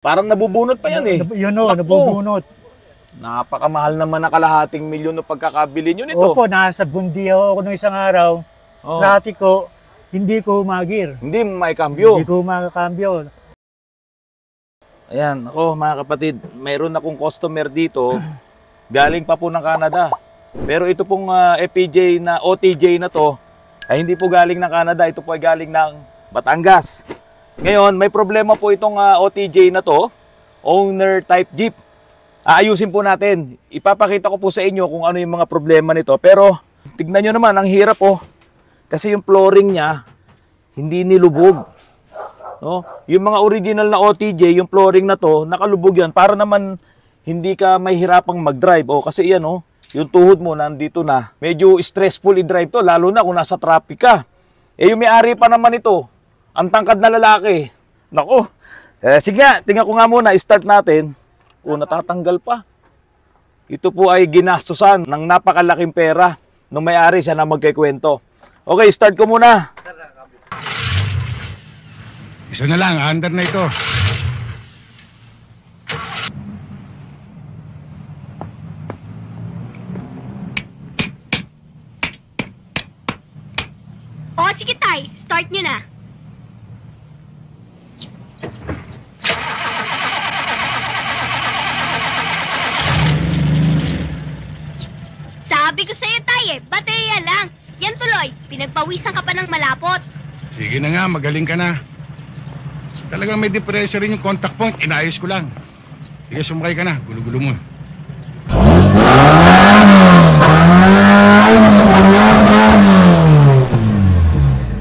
Parang nabubunot pa yan eh. Yun o, nabubunot. Napakamahal naman na kalahating milyon ng pagkakabili nyo nito. Opo, nasa Bundiao ako nung isang araw. Traffic ko, hindi ko humagir. Hindi may kambyo. Hindi ko makakambyo. Ayan, ako mga kapatid, mayroon akong customer dito, galing pa po ng Canada. Pero ito pong FPJ na OTJ na to, ay hindi po galing ng Canada, ito po ay galing ng Batangas. Ngayon, may problema po itong OTJ na to, owner type Jeep. Aayusin po natin. Ipapakita ko po sa inyo kung ano yung mga problema nito. Pero, tignan nyo naman, ang hirap oh. Kasi yung flooring niya, hindi nilubog. No? Yung mga original na OTJ, yung flooring na to, nakalubog yan. Para naman hindi ka mahihirapang mag-drive. O, kasi yan oh, yung tuhod mo nandito na. Medyo stressful i-drive to, lalo na kung nasa traffic ka. Eh, yung may-ari pa naman ito, ang tangkad na lalaki. Nako. Sige nga, tingnan ko nga muna, start natin. O, natatanggal pa. Ito po ay ginastusan ng napakalaking pera nung may-ari, siya na magkikwento. Okay, start ko muna. Isa na lang, under na ito. O, sige tay, start nyo na. Sabi ko sa'yo tay baterya lang. Yan tuloy, pinagpawisan ka pa ng malapot. Sige na nga, magaling ka na. Talagang may depressor rin yung contact point, inayos ko lang. Sige, sumakay ka na, gulo-gulo mo.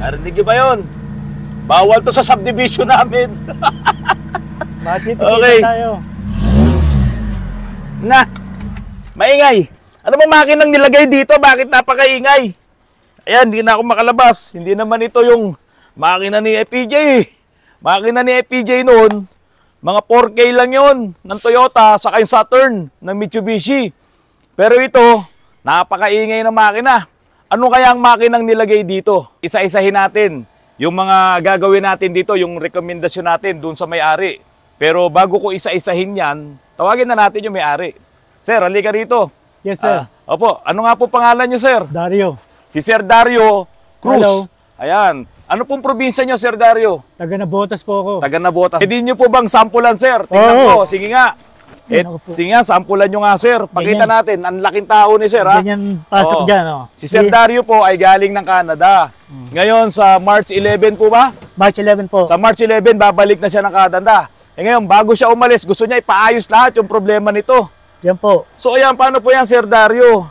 Narinig niyo ba yun? Bawal to sa subdivision namin. Okay. Tayo. Na, maingay. Ano bang makinang nilagay dito? Bakit napakaingay? Ayan, hindi na ako makalabas. Hindi naman ito yung makina ni FPJ. Makina ni FPJ noon, mga 4K lang yon ng Toyota sa yung Saturn ng Mitsubishi. Pero ito, napakaingay na makina. Ano kaya ang makinang nilagay dito? Isa-isahin natin yung mga gagawin natin dito, yung rekomendasyon natin dun sa may-ari. Pero bago ko isa-isahin yan, tawagin na natin yung may-ari. Sir, halika rito. Yes, sir. Opo, ano nga po pangalan nyo, sir? Dario. Si Sir Dario Cruz. Hello. Ayan. Ano pong probinsya nyo, Sir Dario? Taga Navotas po ako. Taga Navotas. Pwede nyo po bang sampulan, sir? Tingnan ko. Sige nga. Sige nga, sampulan nyo nga, sir. Pakita natin. Ang laking tao ni sir, ha? Ganyan pasok dyan, oh. Si Sir Dario po ay galing ng Canada. Ngayon, sa March 11 po ba? March 11 po. Sa March 11, babalik na siya ng Canada. Ngayon, bago siya umalis, gusto niya ipaayos lahat yung problema nito. Yan po. So, ayan, paano po yan, Sir Dario?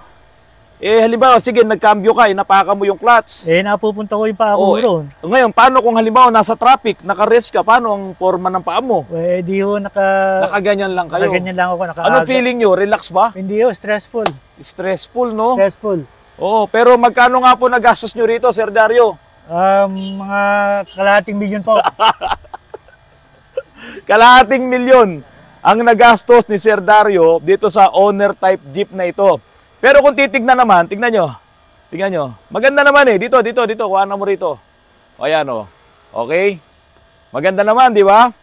Halimbawa, sige, nagkambyo ka, napaka mo yung clutch. Napupunta ko yung paa ko roon. Ngayon, paano kung halimbawa nasa traffic, naka-rest ka, paano ang forma ng paa mo? Di ho, nakaganyan lang kayo. Nakaganyan lang ako. Anong feeling nyo? Relax ba? Hindi ho, stressful. Stressful, no? Stressful. Oo, pero magkano nga po nagastos nyo rito, Sir Dario? Mga kalahating milyon po. Kalahating milyon ang nagastos ni Sir Dario dito sa owner type Jeep na ito. Pero kung titignan naman, tignan nyo. Tignan nyo. Maganda naman eh. Dito. Kuha na mo rito. O ayan o. Okay? Maganda naman, di ba?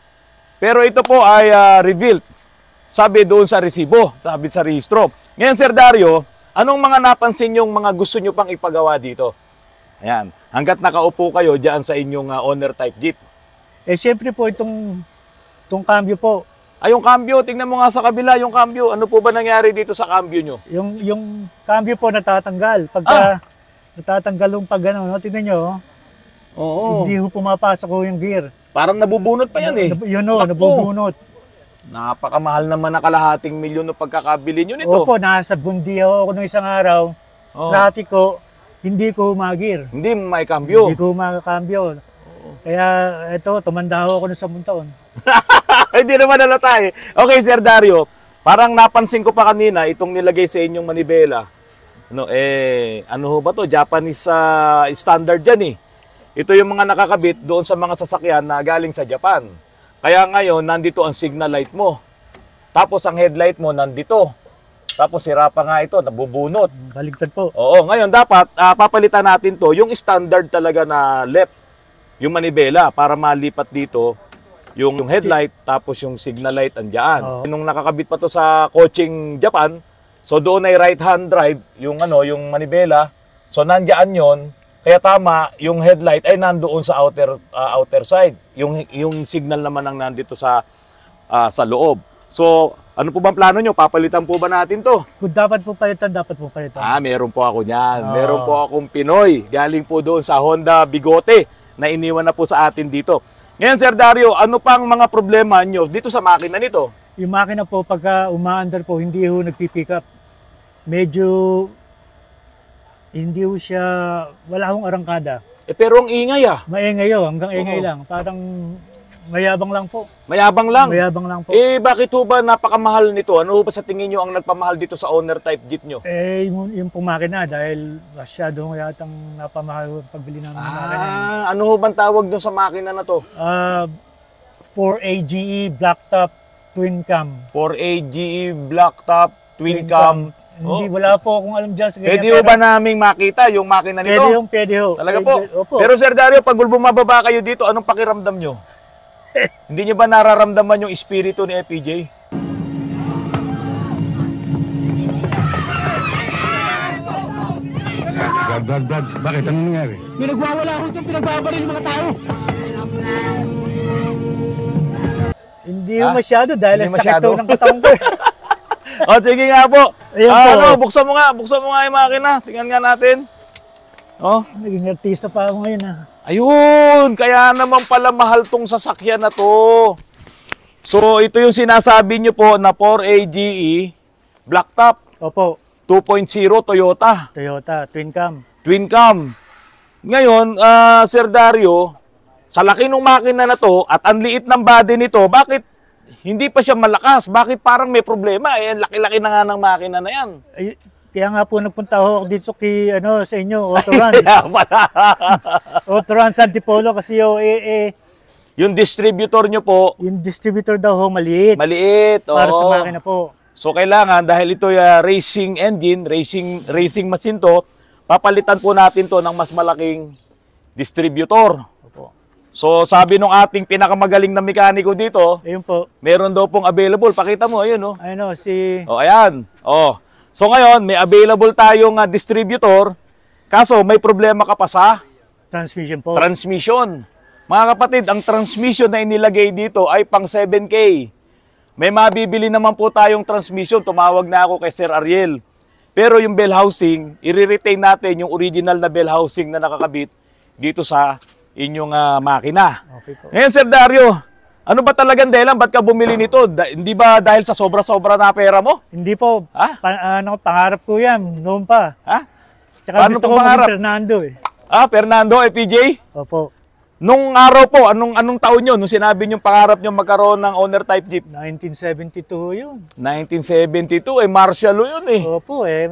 Pero ito po ay revealed. Sabi doon sa resibo. Sabi sa rehistro. Ngayon, Sir Dario, anong mga napansin yung mga gusto nyo pang ipagawa dito? Ayan. Hanggat nakaupo kayo dyan sa inyong owner type Jeep. Siyempre po, itong cambio po. Yung cambio, tingnan mo nga sa kabila, yung cambio. Ano po ba nangyari dito sa cambio nyo? Yung cambio po natatanggal. Pagka natatanggal yung pag ano, no? Tingnan nyo. Oo. Hindi ho pumapasok ho yung gear. Parang nabubunot pa yan eh. Yun o, nabubunot. Napakamahal naman na kalahating milyon ng pagkakabili nyo nito. Opo, nasa Bundiao ako nung isang araw. Traffic ko, hindi ko humagir. Hindi may cambio. Hindi ko makakambyo. Kaya ito, tumanda ako ng 10 taon. Hindi naman halata eh. Okay, Sir Dario, parang napansin ko pa kanina itong nilagay sa inyong manibela. Ano ho ba to? Japanese standard yan eh. Ito yung mga nakakabit doon sa mga sasakyan na galing sa Japan. Kaya ngayon, nandito ang signal light mo. Tapos ang headlight mo nandito. Tapos sira pa nga ito, nabubunot. Baligtad po. Oo, ngayon dapat papalitan natin to yung standard talaga na left. Yung manibela para malipat dito Yung headlight, tapos yung signal light andyan. Oo. Nung nakakabit pa to sa coaching Japan, so doon ay right-hand drive, yung yung manibela. So nandiyan yon. Kaya tama, yung headlight ay nandoon sa outer side. Yung signal naman ang nandito sa loob. So, ano po bang plano nyo? Papalitan po ba natin to? Kung dapat po palitan, dapat po palitan. Meron po ako niyan. Oo. Meron po akong Pinoy. Galing po doon sa Honda Bigote na iniwan na po sa atin dito. Ngayon, Sir Dario, ano pang mga problema nyo dito sa makina nito? Yung makina po, pagka umaandar po, hindi ho nagpipick up. Medyo, hindi ho siya, wala hong arangkada. Pero ang ingay Maingay ho, hanggang ingay lang. Parang mayabang lang po. Mayabang lang. Mayabang lang po. Bakit ho ba napakamahal nito? Ano ho ba sa tingin nyo ang nagpamahal dito sa owner type jeep nyo? Yung pong makina, dahil masyadong yatang napamahal ang pagbili ng makina. Ano ho bang tawag nyo sa makina na to? 4AGE Blacktop Twin Cam. 4AGE Blacktop Twin Cam. Hindi, wala po akong alam dyan sa ganyan. Pwede ho ba naming makita yung makina nito? Pwede ho. Talaga po. Opo. Pero Sir Dario, pag bumababa kayo dito, anong pakiramdam nyo? Hindi nyo ba nararamdaman yung espiritu ni FPJ? Brad, bakit? Anong nangyari? May nagwawala ako itong pinagbabaril ng mga tao. Hindi ho masyado dahil Hindi ang sakit masyado? ho ng katawan ko. O, sige nga po. Ayan po. Buksan mo nga yung makina. Tingnan nga natin. Oh. Naging artista pa ako ngayon ha. Ayun, kaya naman pala mahal tong sasakyan na to. So, ito yung sinasabi nyo po na 4AGE Blacktop Opo, 2.0 Toyota Toyota Twin Cam. Twin Cam. Ngayon, Sir Dario, sa laki ng makina na to at ang liit ng body nito, bakit hindi pa siya malakas? Bakit parang may problema? Ang laki-laki na nga ng makina na yan. Ay, kaya nga po nagpunta ako dito sa inyo, Autorans. Autorans Antipolo kasi Yung distributor nyo po, yung distributor daw ho maliit. maliit. Para sa oo. makina po. So kailangan, dahil ito racing engine, racing machine to, papalitan po natin to ng mas malaking distributor. Opo. So sabi nung ating pinakamagaling na mekaniko dito, Ayun po. meron daw pong available. Pakita mo, ayun oh. Ano, Oh, ayan. Oh. So ngayon, may available tayong distributor. Kaso may problema ka pa sa transmission po. transmission. Mga kapatid, ang transmission na inilagay dito ay pang 7K. May mabibili naman po tayong transmission. Tumawag na ako kay Sir Ariel. Pero yung bell housing, i-retain natin yung original na bell housing na nakakabit dito sa inyong makina. Okay po. Ngayon, Sir Dario, ano ba talagang dahilan? Ba't ka bumili nito? Hindi ba dahil sa sobra-sobra na pera mo? Hindi po. Ha? Pangarap ko yan. Noon pa. Ha? Tsaka Paano gusto pong ko pangarap? maging Fernando eh. Fernando, FPJ? Opo. Nung araw po, anong taon nyo? Nung sinabi nyo pangarap nyo magkaroon ng owner type jeep? 1972 yun. 1972, Marshall yun eh. Opo eh.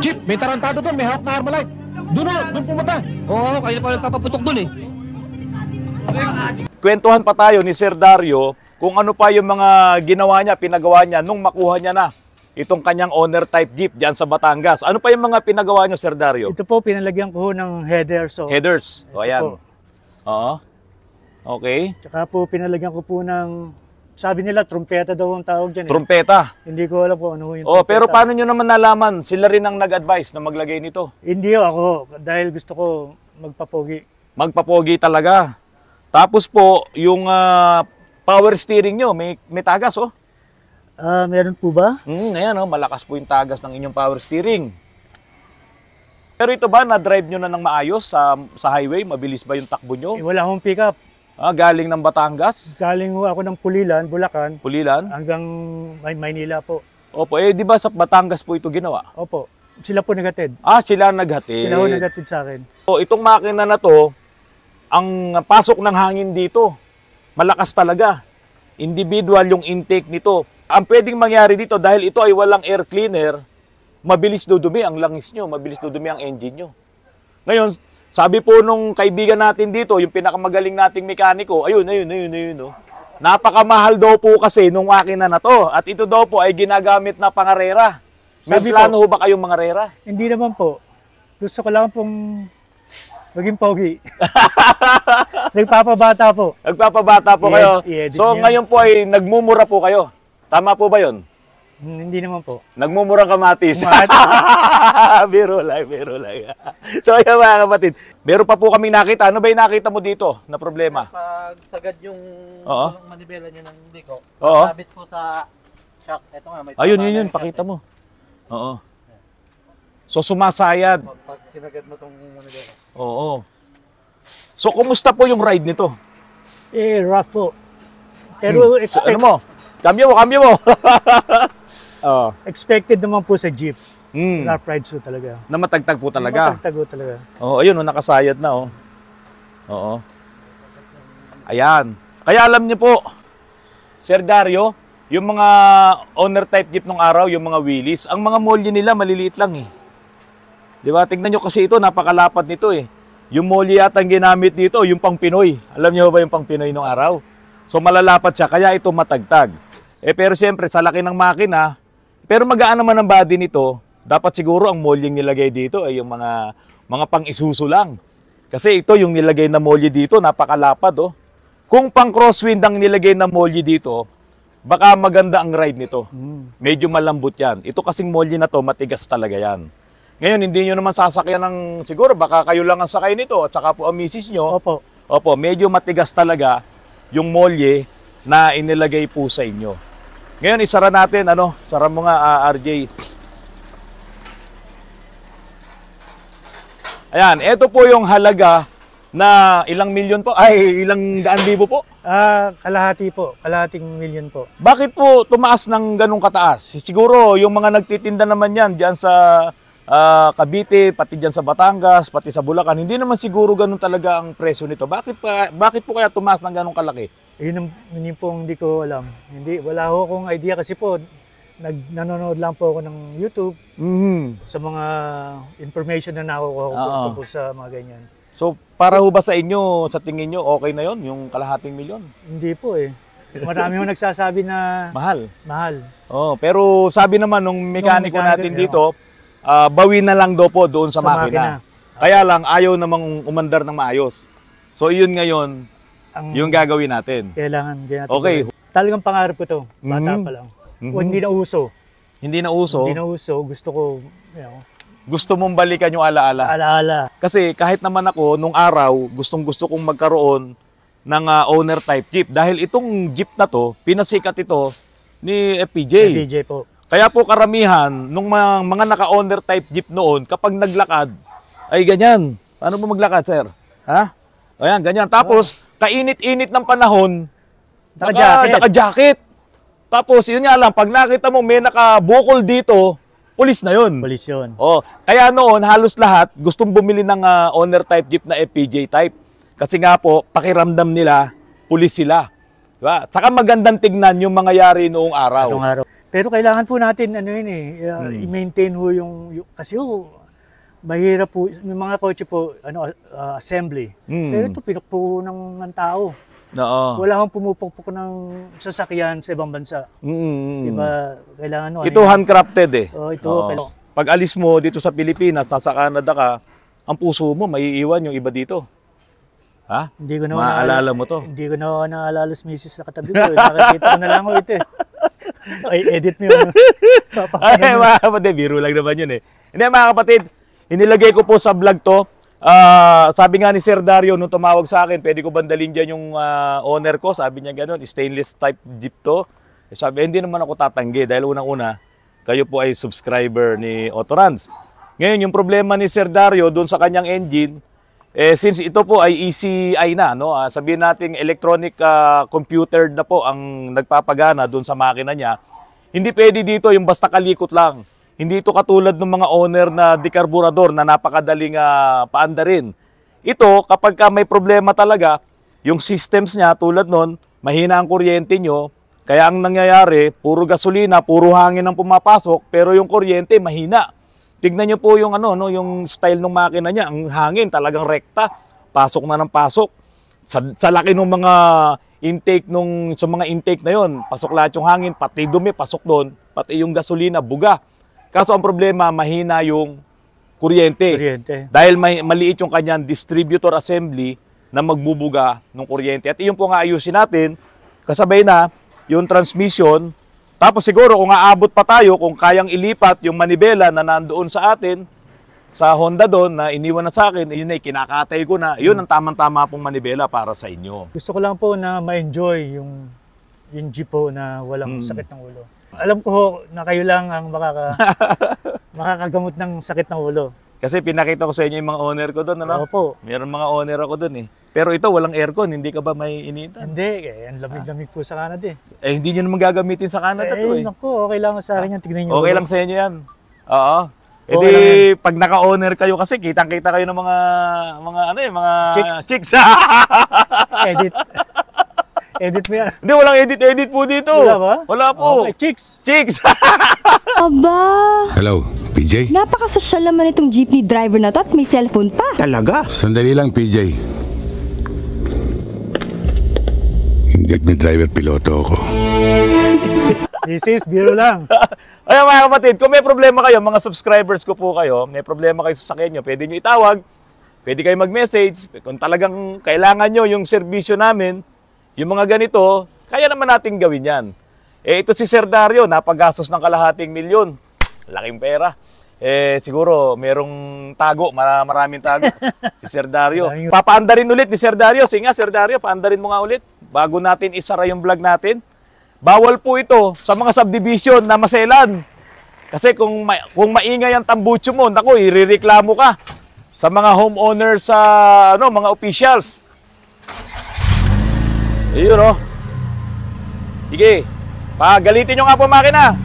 Jeep, may tarantado doon, may hawak na Armalite. Doon pumunta. Oo, kayo pa nagpapaputok doon eh. Kwentuhan pa tayo ni Sir Dario kung ano pa yung mga ginawa niya, pinagawa niya nung makuha niya na itong kanyang owner type jeep diyan sa Batangas. Ano pa yung mga pinagawa niyo, Sir Dario? Ito po, pinalagyan ko ho ng header. So, Headers. O, ayan. po. Oo. Okay. Tsaka po, pinalagyan ko po ng, sabi nila, trumpeta daw ang tawag dyan eh. Trumpeta. Hindi ko alam kung ano ho yung Oh, pero trumpeta. paano nyo naman nalaman? Sila rin ang nag-advise na maglagay nito. Hindi ho, ako, dahil gusto ko magpapogi. Magpapogi talaga. Tapos po, yung power steering nyo, may tagas, oh. Meron po ba? Ayan, oh, malakas po yung tagas ng inyong power steering. Pero ito ba, na-drive nyo na ng maayos sa highway? Mabilis ba yung takbo nyo? Wala akong pick up. Galing ng Batangas, Galing ho ako ng Pulilan, Bulacan, Pulilan. hanggang Maynila po. Opo, di ba sa Batangas po ito ginawa? Opo. Sila po nagatid. Sila naghatid. Sila ho nagatid sa akin. So, itong makina na to, ang pasok ng hangin dito, malakas talaga. Individual yung intake nito. Ang pwedeng mangyari dito, dahil ito ay walang air cleaner, mabilis dudumi ang langis nyo, mabilis dudumi ang engine nyo. Ngayon, sabi po nung kaibigan natin dito, yung pinakamagaling nating mekaniko, ayun. Oh. Napakamahal daw po kasi nung makina na to. At ito daw po ay ginagamit na pangarera. May Sabi plano ho ba kayong mga rera? Hindi naman po. Gusto ko lang pong maging pogi. Nagpapabata po. Nagpapabata po kayo. I-edit So niya. ngayon po ay nagmumura po kayo. Tama po ba yun? Hindi naman po. Nagmumurang kamatis. Biro lang, biro lang. So ayan mga kapatid, meron pa po kaming nakita. Ano ba yung nakita mo dito na problema? Pag sagad yung Oo. manibela niya ng liko, Oo. sabit po sa shock. Ito nga, may Ayun, tama yun, na yun. yung Pakita shock, mo. Oo. So sumasayad. eh. Pag sinagad mo tong manibela. Oo. So kumusta po yung ride nito? Rough po. Pero So, ano mo? Cambio mo. Oo. expected naman po sa jeep. Hmm. Rough rides po talaga. Na matagtag po talaga. Matagtago talaga. Oo, ayun, nakasayad na, oh. Oo. Ayan. Kaya alam niyo po, Sir Dario, yung mga owner type jeep nung araw, yung mga wheelies, ang mga molye nila maliliit lang eh. Di ba? Tignan nyo kasi ito, napakalapad nito eh. Yung molye yata ang ginamit dito, yung pang Pinoy. Alam niyo ba yung pang Pinoy nung araw? So malalapad siya, kaya ito matagtag. Pero siyempre, sa laki ng makina, pero magaan naman ang body nito, dapat siguro ang molding nilagay dito ay yung mga pang-isuso lang. Kasi ito yung nilagay na molye dito, napakalapad oh. Kung pang crosswind ang nilagay na molye dito, baka maganda ang ride nito. Medyo malambot yan. Ito kasing molye na to, matigas talaga yan. Ngayon, hindi nyo naman sasakyan ng, siguro baka kayo lang ang sakay nito at saka po ang misis nyo. Opo. Opo, medyo matigas talaga yung molye na inilagay po sa inyo. Ngayon, isara natin, sara mo nga, RJ. Ayan, ito po yung halaga na ilang milyon po, ay ilang daan libo po. Kalahati po. Kalahating million po. Bakit po tumaas ng ganung kataas? Siguro yung mga nagtitinda naman yan diyan sa Cavite, pati diyan sa Batangas, pati sa Bulacan, hindi naman siguro ganun talaga ang presyo nito. Bakit po kaya tumaas ng ganung kalaki? Yun po hindi ko alam. Wala ho akong idea kasi po nanonood lang po ako ng YouTube sa mga information na nakukuha ko po sa mga ganyan. So, para ho ba sa inyo, sa tingin nyo, okay na yon yung kalahating milyon? Hindi po eh. Marami ho nagsasabi na Mahal. mahal. Oh, pero sabi naman nung mekaniko natin dito, bawi na lang daw po doon sa makina. Kaya lang, ayaw namang umandar ng maayos. So, yun ngayon, yung gagawin natin. Kailangan natin. Okay. Talagang pangarap ko to. Bata pa lang. O hindi na uso. Hindi na uso. Hindi na uso. Gusto ko, Gusto mong balikan yung alaala. alaala. Kasi kahit naman ako, nung araw, gustong-gusto kong magkaroon ng owner type jeep. Dahil itong jeep na to, pinasikat ito ni FPJ. DJ po. Kaya po karamihan, nung mga naka-owner type jeep noon, kapag naglakad, ay ganyan. Paano mo maglakad, sir? Ha? Ayan, ganyan. Tapos, kainit-init ng panahon, naka-jacket. Tapos, yun nga lang, pag nakita mo may nakabukol dito, pulis na yun. Pulis yun. Oh, kaya noon, halos lahat gustong bumili ng owner type jeep na FPJ type. Kasi nga po, pakiramdam nila, pulis sila. Diba? Saka magandang tignan yung mangyayari noong araw. Noong araw. Pero kailangan po natin, i-maintain ho kasi mahirap po, may mga kotse po, assembly. Pero ito, pinok po ng tao. Oo. Wala akong pumupukpok ng sasakyan sa ibang bansa. Diba, kailangan Ito handcrafted eh. Ito. Oo. Pag alis mo dito sa Pilipinas, nasa Canada ka, ang puso mo, maiiwan yung iba dito. Ha? Hindi ko na Maalala mo to. Hindi ko na naalala sa misis sa katabi ko. Nakakita ko na lang ko ito eh. Ay, edit mo yun. Ay, mga kapatid, biro lang naman yun eh. Hindi, mga kapatid, inilagay ko po sa vlog to. Sabi nga ni Sir Dario nung tumawag sa akin, pwede ko bandalin dyan yung owner ko. Sabi niya gano'n, stainless type jeep to. Sabi, hindi naman ako tatanggi dahil unang-una, kayo po ay subscriber ni Autorans. Ngayon, yung problema ni Sir Dario doon sa kanyang engine, since ito po ay ECI na, no? Sabihin natin electronic computer na po ang nagpapagana doon sa makina niya, hindi pwede dito yung basta kalikot lang. Hindi ito katulad ng mga owner na dekarburador na napakadaling paandarin. Ito, kapag may problema talaga, yung systems niya tulad nun, mahina ang kuryente nyo, kaya ang nangyayari, puro gasolina, puro hangin ang pumapasok, pero yung kuryente mahina. Tignan nyo po yung yung style ng makina niya, ang hangin talagang rekta, pasok na ng pasok. Sa laki ng mga intake sa mga intake na yon, pasok lahat yung hangin, pati dumi pasok doon, pati yung gasolina buga. Kaso ang problema, mahina yung kuryente. Dahil maliit yung kanyang distributor assembly na magbubuga ng kuryente. At iyon po nga ayusin natin, kasabay na yung transmission. Tapos siguro kung aabot pa tayo, kung kayang ilipat yung manibela na nandoon sa atin, sa Honda doon na iniwan na sa akin, yun ay kinakatay ko na. Yun ang tamang-tama pong manibela para sa inyo. Gusto ko lang po na ma-enjoy yung jeep po na walang sakit ng ulo. Alam ko ho, na kayo lang ang makakagamot ng sakit ng ulo. Kasi pinakita ko sa inyo yung mga owner ko doon, ano? Opo. Meron mga owner ako doon eh. Pero ito, walang aircon, hindi ka ba may initan? Hindi, ang lamig-lamig po sa Canada eh. Eh, hindi nyo naman gagamitin sa Canada to eh. Naku, okay lang sa akin yan, tignan nyo. Okay lang sa inyo yan. Oo. E di, pag naka-owner kayo kasi, kitang-kita kayo ng mga chicks. Edit. Edit mo yan. Hindi, walang edit po dito. Wala ba? Wala po. Okay, Chicks. Aba, Hello, PJ? napakasosyal naman itong jeepney driver na to at may cellphone pa. Talaga? Sandali lang, PJ. Hindi ni driver, piloto ako. This is biro lang. Ayun mga kapatid, kung may problema kayo, mga subscribers ko po kayo, may problema kayo sa sakyan nyo, pwede nyo itawag, pwede kayo mag-message. Kung talagang kailangan nyo yung serbisyo namin, yung mga ganito, kaya naman natin gawin yan. Eh ito si Sir Dario, napagastos ng kalahating milyon. Laking pera. Eh siguro merong tago, maraming tago. Si Sir Dario. Papaandarin ulit ni Sir Dario. Sige nga Sir Dario, paandarin mo nga ulit. Bago natin isara yung vlog natin. Bawal po ito sa mga subdivision na maselan. Kasi kung maingay ang tambucho mo, naku, irereklamo ka sa mga homeowners sa mga officials. Ayun oh. Sige. Pagalitin nyo nga po makina.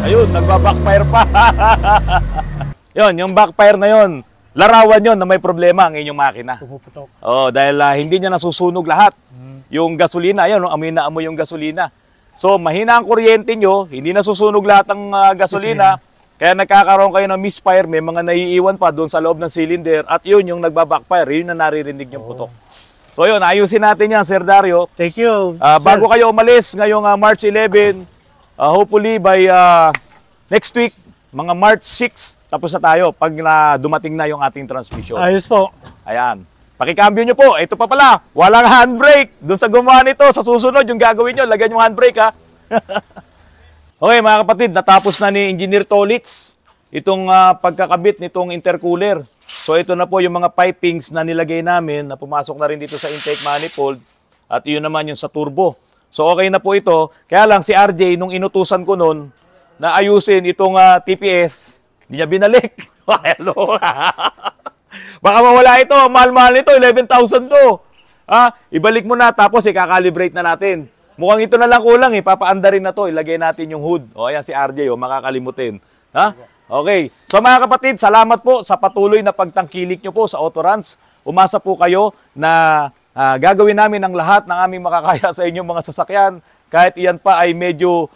Ayun, nagba-backfire pa. Yun, yung backfire na yun. Larawan yun na may problema ang inyong makina. Pumuputok. Oh, dahil hindi niya nasusunog lahat. Yung gasolina, ayun, amoy na amoy yung gasolina. So, mahina ang kuryente nyo, hindi nasusunog lahat ng gasolina, kaya nagkakaroon kayo ng misfire, may mga naiiwan pa doon sa loob ng cylinder, at yun yung nagbabackfire, yun na naririnig yung putok. So yun, ayusin natin yan, Sir Dario. Thank you. Bago kayo umalis, ngayong March 11, hopefully by next week, mga March 6, tapos na tayo pag dumating na yung ating transmission. Ayos po. Ayan. Pakikambyo nyo po. Ito pa pala, walang handbrake. Doon sa gumawa nito, sa susunod, yung gagawin nyo, lagyan yung handbrake ha. Okay mga kapatid, natapos na ni Engineer Tolitz itong pagkakabit nitong intercooler. So ito na po yung mga pipings na nilagay namin na pumasok na rin dito sa intake manifold. At yun naman yung sa turbo. So okay na po ito. Kaya lang si RJ, nung inutusan ko nun na ayusin itong TPS, hindi niya binalik. Hello. Baka mawala ito, mahal-mahal nito, 11,000 to. Ibalik mo na, tapos ikakalibrate na natin. Mukhang ito na lang kulang, papaandarin na to, ilagay natin yung hood. O ayan si RJ, makakalimutin. Okay, so mga kapatid, salamat po sa patuloy na pagtangkilik nyo po sa Autorans. Umasa po kayo na gagawin namin ang lahat ng aming makakaya sa inyong mga sasakyan. Kahit iyan pa ay medyo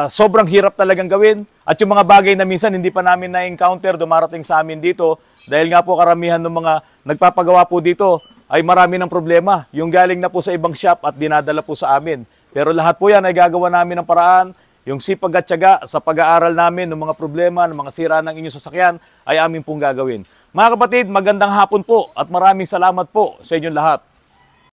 sobrang hirap talagang gawin. At yung mga bagay na minsan hindi pa namin na-encounter, dumarating sa amin dito. Dahil nga po karamihan ng mga nagpapagawa po dito ay marami ng problema. Yung galing na po sa ibang shop at dinadala po sa amin. Pero lahat po yan ay gagawa namin ng paraan. Yung sipag at tiyaga sa pag-aaral namin ng mga problema, ng mga sira ng inyong sasakyan ay amin pong gagawin. Mga kapatid, magandang hapon po at maraming salamat po sa inyong lahat.